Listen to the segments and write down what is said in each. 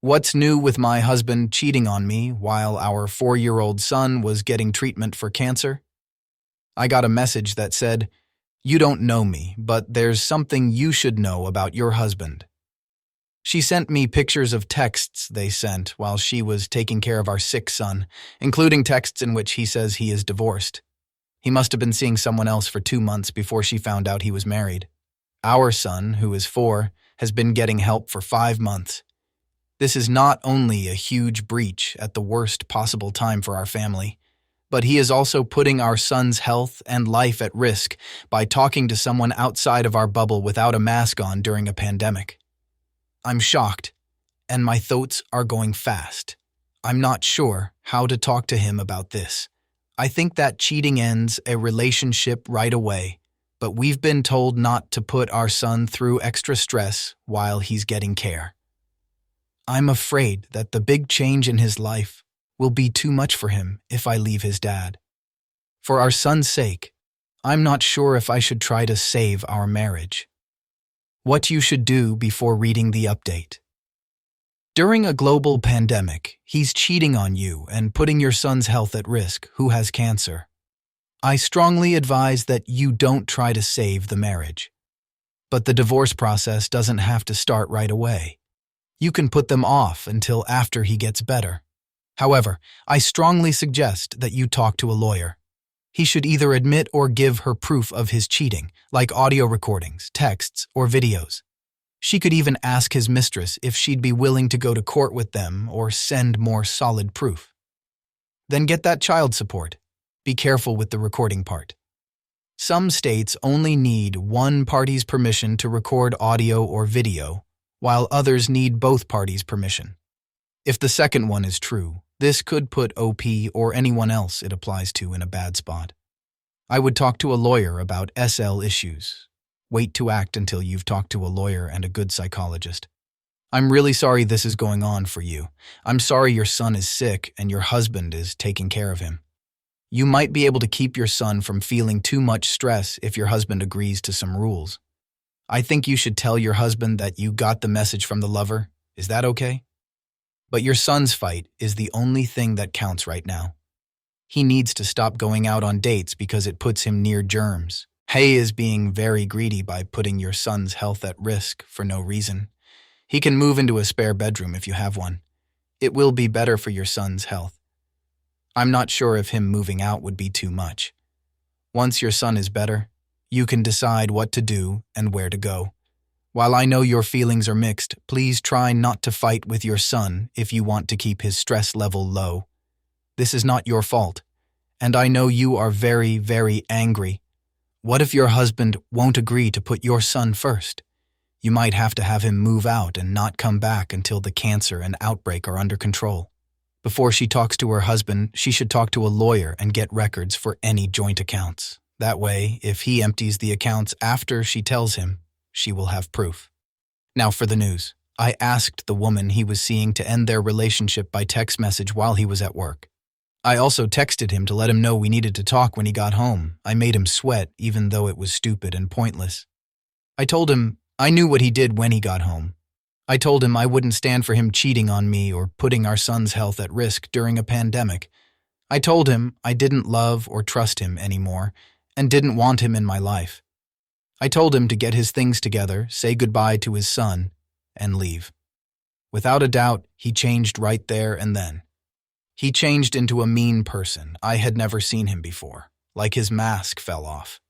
What's new with my husband cheating on me while our 4-year-old son was getting treatment for cancer? I got a message that said, "You don't know me, but there's something you should know about your husband." She sent me pictures of texts they sent while she was taking care of our sick son, including texts in which he says he is divorced. He must have been seeing someone else for 2 months before she found out he was married. Our son, who is 4, has been getting help for 5 months. This is not only a huge breach at the worst possible time for our family, but he is also putting our son's health and life at risk by talking to someone outside of our bubble without a mask on during a pandemic. I'm shocked, and my thoughts are going fast. I'm not sure how to talk to him about this. I think that cheating ends a relationship right away, but we've been told not to put our son through extra stress while he's getting care. I'm afraid that the big change in his life will be too much for him if I leave his dad. For our son's sake, I'm not sure if I should try to save our marriage. What you should do before reading the update. During a global pandemic, he's cheating on you and putting your son's health at risk, who has cancer. I strongly advise that you don't try to save the marriage. But the divorce process doesn't have to start right away. You can put them off until after he gets better. However, I strongly suggest that you talk to a lawyer. He should either admit or give her proof of his cheating, like audio recordings, texts, or videos. She could even ask his mistress if she'd be willing to go to court with them or send more solid proof. Then get that child support. Be careful with the recording part. Some states only need one party's permission to record audio or video, while others need both parties' permission. If the second one is true, this could put OP or anyone else it applies to in a bad spot. I would talk to a lawyer about SL issues. Wait to act until you've talked to a lawyer and a good psychologist. I'm really sorry this is going on for you. I'm sorry your son is sick and your husband is taking care of him. You might be able to keep your son from feeling too much stress if your husband agrees to some rules. I think you should tell your husband that you got the message from the lover. Is that okay? But your son's fight is the only thing that counts right now. He needs to stop going out on dates because it puts him near germs. Hay is being very greedy by putting your son's health at risk for no reason. He can move into a spare bedroom if you have one. It will be better for your son's health. I'm not sure if him moving out would be too much. Once your son is better, you can decide what to do and where to go. While I know your feelings are mixed, please try not to fight with your son if you want to keep his stress level low. This is not your fault, and I know you are very, very angry. What if your husband won't agree to put your son first? You might have to have him move out and not come back until the cancer and outbreak are under control. Before she talks to her husband, she should talk to a lawyer and get records for any joint accounts. That way, if he empties the accounts after she tells him, she will have proof. Now for the news. I asked the woman he was seeing to end their relationship by text message while he was at work. I also texted him to let him know we needed to talk when he got home. I made him sweat, even though it was stupid and pointless. I told him I knew what he did when he got home. I told him I wouldn't stand for him cheating on me or putting our son's health at risk during a pandemic. I told him I didn't love or trust him anymore and didn't want him in my life. I told him to get his things together, say goodbye to his son, and leave. Without a doubt, he changed right there and then. He changed into a mean person. I had never seen him before, like his mask fell off.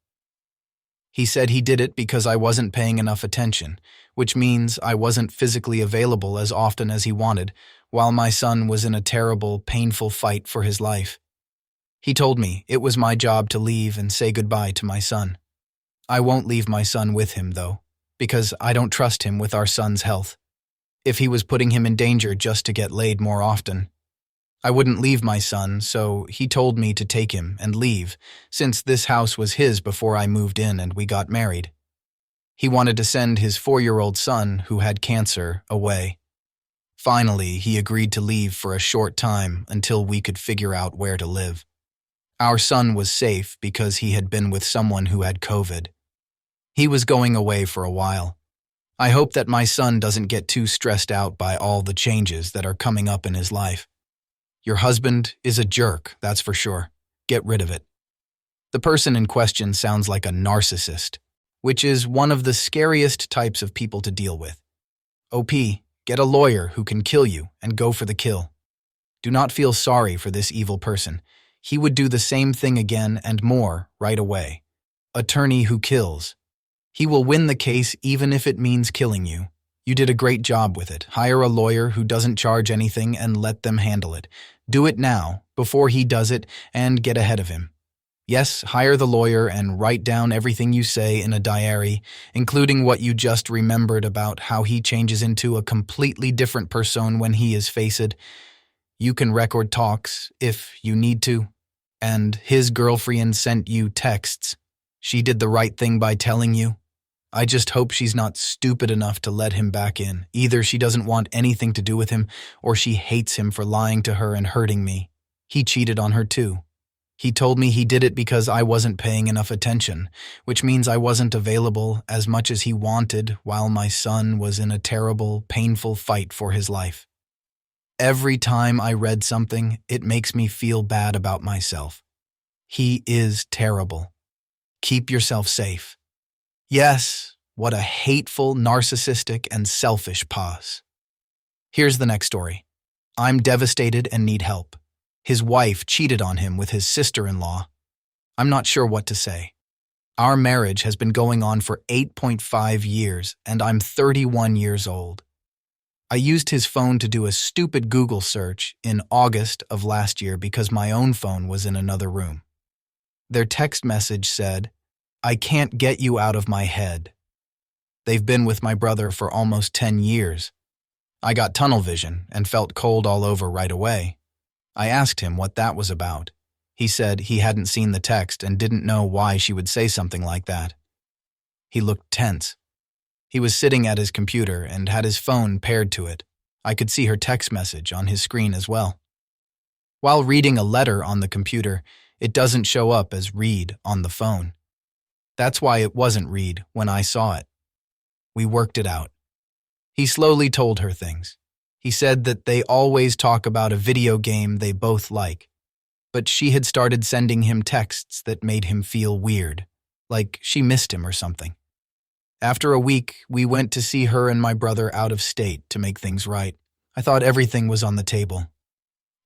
He said he did it because I wasn't paying enough attention, which means I wasn't physically available as often as he wanted, while my son was in a terrible, painful fight for his life. He told me it was my job to leave and say goodbye to my son. I won't leave my son with him, though, because I don't trust him with our son's health. If he was putting him in danger just to get laid more often, I wouldn't leave my son, so he told me to take him and leave, since this house was his before I moved in and we got married. He wanted to send his 4-year-old son, who had cancer, away. Finally, he agreed to leave for a short time until we could figure out where to live. Our son was safe because he had been with someone who had COVID. He was going away for a while. I hope that my son doesn't get too stressed out by all the changes that are coming up in his life. Your husband is a jerk, that's for sure. Get rid of it. The person in question sounds like a narcissist, which is one of the scariest types of people to deal with. OP, get a lawyer who can kill you and go for the kill. Do not feel sorry for this evil person. He would do the same thing again and more right away. Attorney who kills. He will win the case even if it means killing you. You did a great job with it. Hire a lawyer who doesn't charge anything and let them handle it. Do it now, before he does it, and get ahead of him. Yes, hire the lawyer and write down everything you say in a diary, including what you just remembered about how he changes into a completely different person when he is faced. You can record talks, if you need to. And his girlfriend sent you texts. She did the right thing by telling you. I just hope she's not stupid enough to let him back in. Either she doesn't want anything to do with him, or she hates him for lying to her and hurting me. He cheated on her too. He told me he did it because I wasn't paying enough attention, which means I wasn't available as much as he wanted while my son was in a terrible, painful fight for his life. Every time I read something, it makes me feel bad about myself. He is terrible. Keep yourself safe. Yes, what a hateful, narcissistic, and selfish pause. Here's the next story. I'm devastated and need help. His wife cheated on him with his sister-in-law. I'm not sure what to say. Our marriage has been going on for 8.5 years, and I'm 31 years old. I used his phone to do a stupid Google search in August of last year because my own phone was in another room. Their text message said, "I can't get you out of my head." They've been with my brother for almost 10 years. I got tunnel vision and felt cold all over right away. I asked him what that was about. He said he hadn't seen the text and didn't know why she would say something like that. He looked tense. He was sitting at his computer and had his phone paired to it. I could see her text message on his screen as well. While reading a letter on the computer, it doesn't show up as read on the phone. That's why it wasn't read when I saw it. We worked it out. He slowly told her things. He said that they always talk about a video game they both like, but she had started sending him texts that made him feel weird, like she missed him or something. After a week, we went to see her and my brother out of state to make things right. I thought everything was on the table.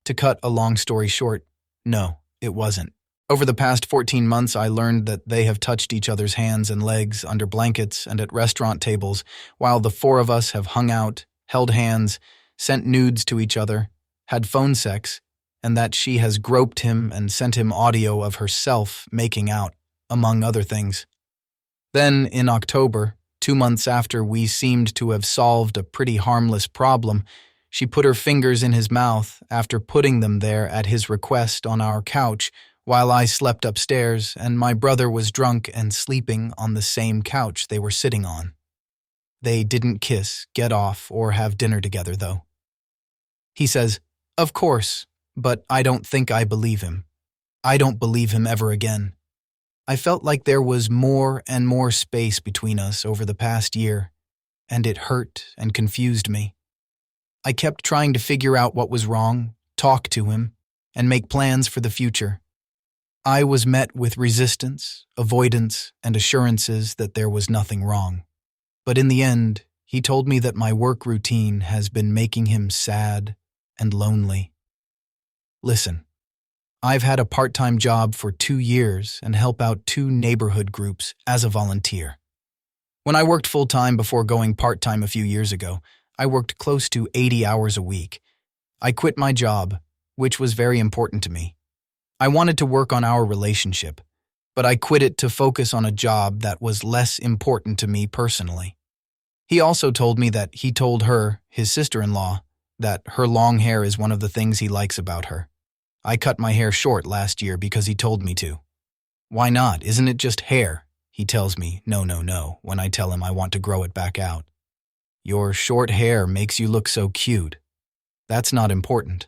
To cut a long story short, no, it wasn't. Over the past 14 months, I learned that they have touched each other's hands and legs under blankets and at restaurant tables, while the four of us have hung out, held hands, sent nudes to each other, had phone sex, and that she has groped him and sent him audio of herself making out, among other things. Then, in October, 2 months after we seemed to have solved a pretty harmless problem, she put her fingers in his mouth after putting them there at his request on our couch while I slept upstairs and my brother was drunk and sleeping on the same couch they were sitting on. They didn't kiss, get off, or have dinner together, though. He says, "Of course, but I don't think I believe him. I don't believe him ever again." I felt like there was more and more space between us over the past year, and it hurt and confused me. I kept trying to figure out what was wrong, talk to him, and make plans for the future. I was met with resistance, avoidance, and assurances that there was nothing wrong. But in the end, he told me that my work routine has been making him sad and lonely. Listen, I've had a part-time job for 2 years and help out 2 neighborhood groups as a volunteer. When I worked full-time before going part-time a few years ago, I worked close to 80 hours a week. I quit my job, which was very important to me. I wanted to work on our relationship, but I quit it to focus on a job that was less important to me personally. He also told me that he told her, his sister-in-law, that her long hair is one of the things he likes about her. I cut my hair short last year because he told me to. Why not? Isn't it just hair? He tells me, no, when I tell him I want to grow it back out. Your short hair makes you look so cute. That's not important.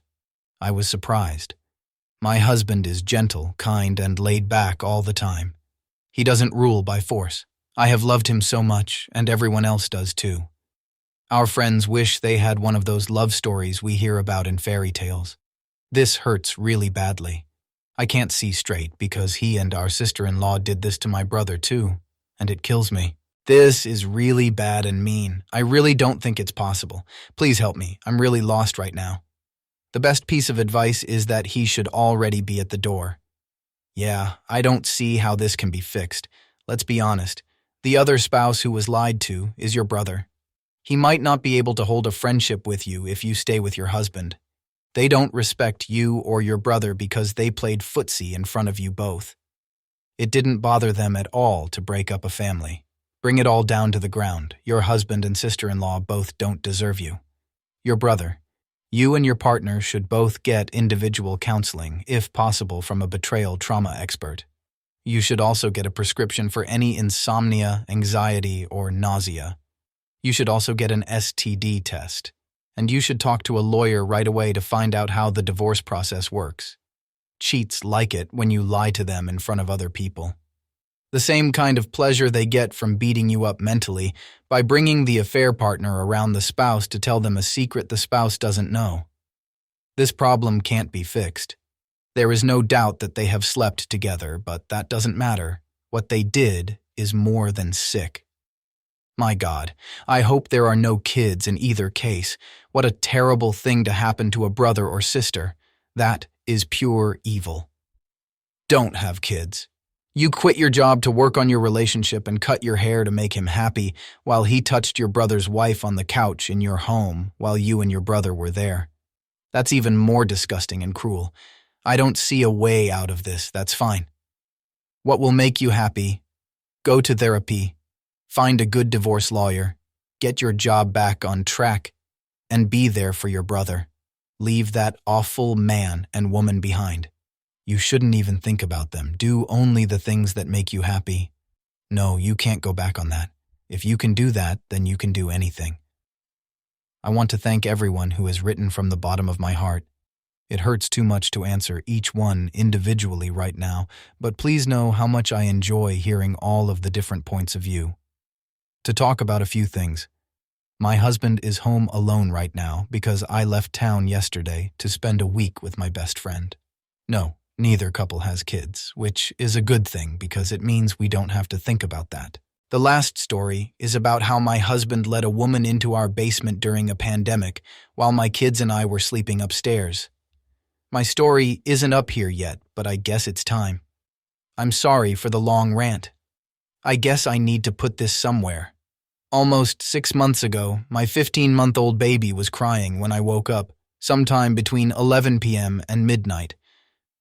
I was surprised. My husband is gentle, kind, and laid back all the time. He doesn't rule by force. I have loved him so much, and everyone else does too. Our friends wish they had one of those love stories we hear about in fairy tales. This hurts really badly. I can't see straight because he and our sister-in-law did this to my brother too, and it kills me. This is really bad and mean. I really don't think it's possible. Please help me. I'm really lost right now. The best piece of advice is that he should already be at the door. Yeah, I don't see how this can be fixed. Let's be honest. The other spouse who was lied to is your brother. He might not be able to hold a friendship with you if you stay with your husband. They don't respect you or your brother because they played footsie in front of you both. It didn't bother them at all to break up a family. Bring it all down to the ground. Your husband and sister-in-law both don't deserve you. Your brother. You and your partner should both get individual counseling, if possible from a betrayal trauma expert. You should also get a prescription for any insomnia, anxiety, or nausea. You should also get an STD test. And you should talk to a lawyer right away to find out how the divorce process works. Cheats like it when you lie to them in front of other people. The same kind of pleasure they get from beating you up mentally by bringing the affair partner around the spouse to tell them a secret the spouse doesn't know. This problem can't be fixed. There is no doubt that they have slept together, but that doesn't matter. What they did is more than sick. My God, I hope there are no kids in either case. What a terrible thing to happen to a brother or sister. That is pure evil. Don't have kids. You quit your job to work on your relationship and cut your hair to make him happy while he touched your brother's wife on the couch in your home while you and your brother were there. That's even more disgusting and cruel. I don't see a way out of this. That's fine. What will make you happy? Go to therapy. Find a good divorce lawyer. Get your job back on track. And be there for your brother. Leave that awful man and woman behind. You shouldn't even think about them. Do only the things that make you happy. No, you can't go back on that. If you can do that, then you can do anything. I want to thank everyone who has written from the bottom of my heart. It hurts too much to answer each one individually right now, but please know how much I enjoy hearing all of the different points of view. To talk about a few things. My husband is home alone right now because I left town yesterday to spend a week with my best friend. No, neither couple has kids, which is a good thing because it means we don't have to think about that. The last story is about how my husband let a woman into our basement during a pandemic while my kids and I were sleeping upstairs. My story isn't up here yet, but I guess it's time. I'm sorry for the long rant. I guess I need to put this somewhere. Almost 6 months ago, my 15-month-old baby was crying when I woke up, sometime between 11 p.m. and midnight.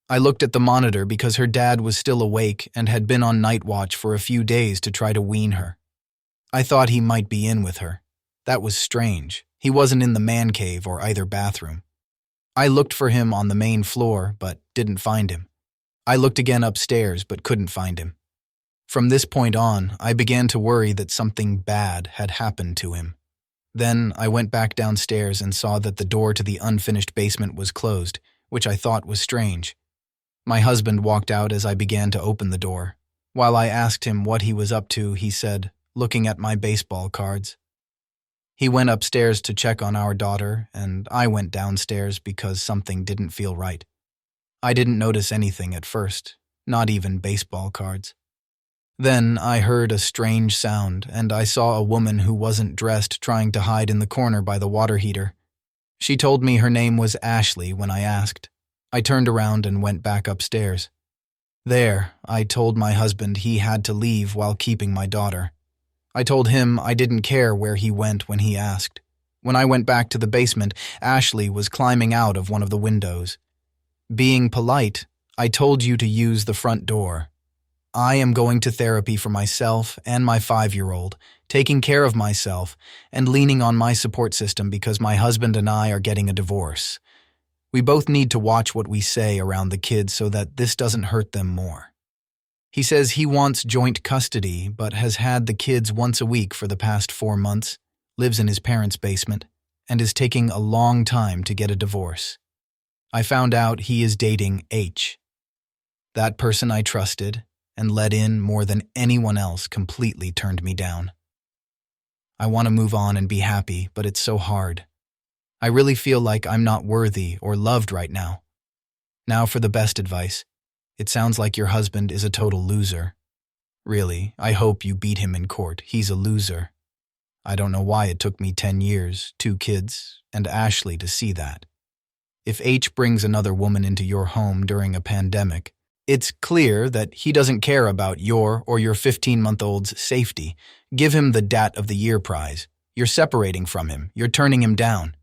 I looked at the monitor because her dad was still awake and had been on night watch for a few days to try to wean her. I thought he might be in with her. That was strange. He wasn't in the man cave or either bathroom. I looked for him on the main floor, but didn't find him. I looked again upstairs, but couldn't find him. From this point on, I began to worry that something bad had happened to him. Then I went back downstairs and saw that the door to the unfinished basement was closed, which I thought was strange. My husband walked out as I began to open the door. While I asked him what he was up to, he said, looking at my baseball cards. He went upstairs to check on our daughter, and I went downstairs because something didn't feel right. I didn't notice anything at first, not even baseball cards. Then I heard a strange sound, and I saw a woman who wasn't dressed trying to hide in the corner by the water heater. She told me her name was Ashley when I asked. I turned around and went back upstairs. There, I told my husband he had to leave while keeping my daughter. I told him I didn't care where he went when he asked. When I went back to the basement, Ashley was climbing out of one of the windows. Being polite, I told you to use the front door. I am going to therapy for myself and my 5-year-old, taking care of myself and leaning on my support system because my husband and I are getting a divorce. We both need to watch what we say around the kids so that this doesn't hurt them more. He says he wants joint custody but has had the kids once a week for the past 4 months, lives in his parents' basement, and is taking a long time to get a divorce. I found out he is dating H. That person I trusted, and let in more than anyone else completely turned me down. I want to move on and be happy, but it's so hard. I really feel like I'm not worthy or loved right now. Now for the best advice. It sounds like your husband is a total loser. Really, I hope you beat him in court. He's a loser. I don't know why it took me 10 years, 2 kids, and Ashley to see that. If H brings another woman into your home during a pandemic, it's clear that he doesn't care about your or your 15-month-old's safety. Give him the Dat of the Year prize. You're separating from him. You're turning him down.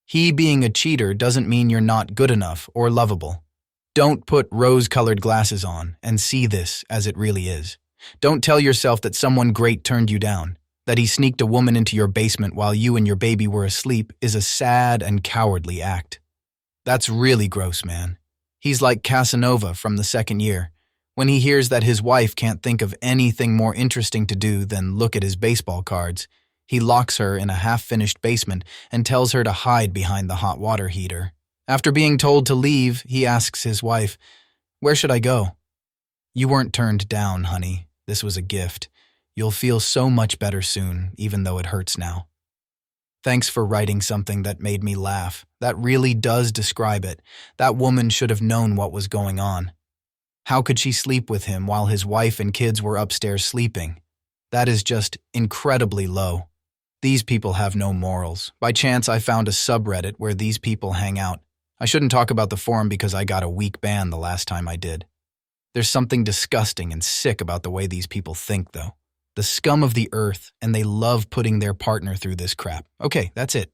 He being a cheater doesn't mean you're not good enough or lovable. Don't put rose-colored glasses on and see this as it really is. Don't tell yourself that someone great turned you down. That he sneaked a woman into your basement while you and your baby were asleep is a sad and cowardly act. That's really gross, man. He's like Casanova from the second year. When he hears that his wife can't think of anything more interesting to do than look at his baseball cards, he locks her in a half-finished basement and tells her to hide behind the hot water heater. After being told to leave, he asks his wife, "Where should I go?" You weren't turned down, honey. This was a gift. You'll feel so much better soon, even though it hurts now. Thanks for writing something that made me laugh. That really does describe it. That woman should have known what was going on. How could she sleep with him while his wife and kids were upstairs sleeping? That is just incredibly low. These people have no morals. By chance, I found a subreddit where these people hang out. I shouldn't talk about the forum because I got a weak ban the last time I did. There's something disgusting and sick about the way these people think, though. The scum of the earth, and they love putting their partner through this crap. Okay, that's it.